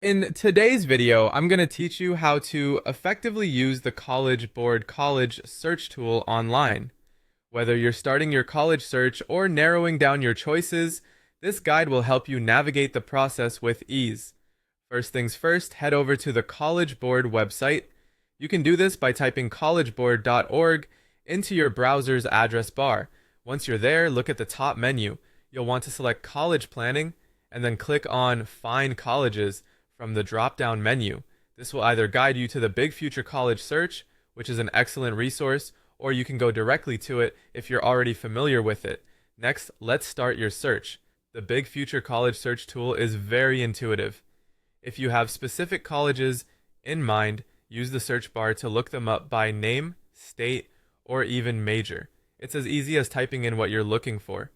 In today's video, I'm going to teach you how to effectively use the College Board College Search tool online. Whether you're starting your college search or narrowing down your choices, this guide will help you navigate the process with ease. First things first, head over to the College Board website. You can do this by typing collegeboard.org into your browser's address bar. Once you're there, look at the top menu. You'll want to select College Planning and then click on Find Colleges from the drop-down menu. This will either guide you to the BigFuture College Search, which is an excellent resource, or you can go directly to it if you're already familiar with it. Next, let's start your search. The BigFuture College Search tool is very intuitive. If you have specific colleges in mind, use the search bar to look them up by name, state, or even major. It's as easy as typing in what you're looking for.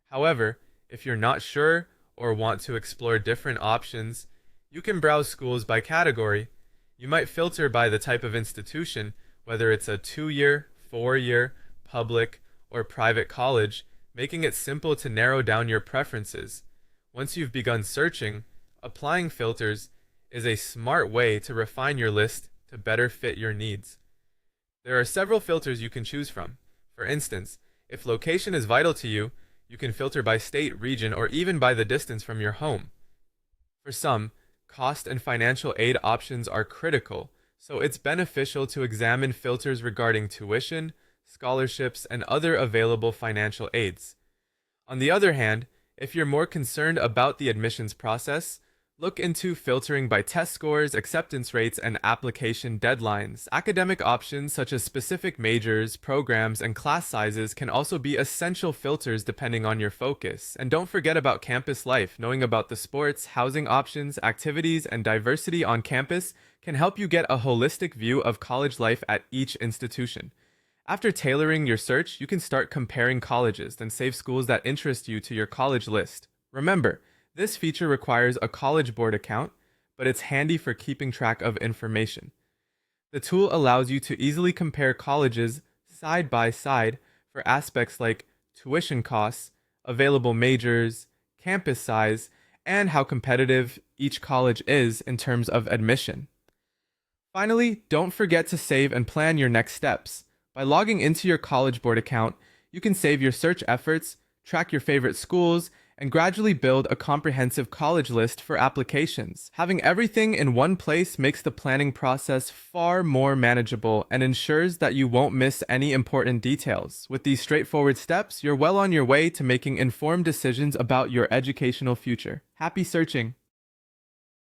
However, if you're not sure or want to explore different options, you can browse schools by category. You might filter by the type of institution, whether it's a 2-year, 4-year, public, or private college, making it simple to narrow down your preferences. Once you've begun searching, applying filters is a smart way to refine your list to better fit your needs. There are several filters you can choose from. For instance, if location is vital to you, you can filter by state, region, or even by the distance from your home. For some, cost and financial aid options are critical, so it's beneficial to examine filters regarding tuition, scholarships, and other available financial aids. On the other hand, if you're more concerned about the admissions process, look into filtering by test scores, acceptance rates, and application deadlines. Academic options such as specific majors, programs, and class sizes can also be essential filters depending on your focus. And don't forget about campus life. Knowing about the sports, housing options, activities, and diversity on campus can help you get a holistic view of college life at each institution. After tailoring your search, you can start comparing colleges, then save schools that interest you to your college list. Remember, this feature requires a College Board account, but it's handy for keeping track of information. The tool allows you to easily compare colleges side by side for aspects like tuition costs, available majors, campus size, and how competitive each college is in terms of admission. Finally, don't forget to save and plan your next steps. By logging into your College Board account, you can save your search efforts, track your favorite schools, and gradually build a comprehensive college list for applications. Having everything in one place makes the planning process far more manageable and ensures that you won't miss any important details. With these straightforward steps, you're well on your way to making informed decisions about your educational future. Happy searching!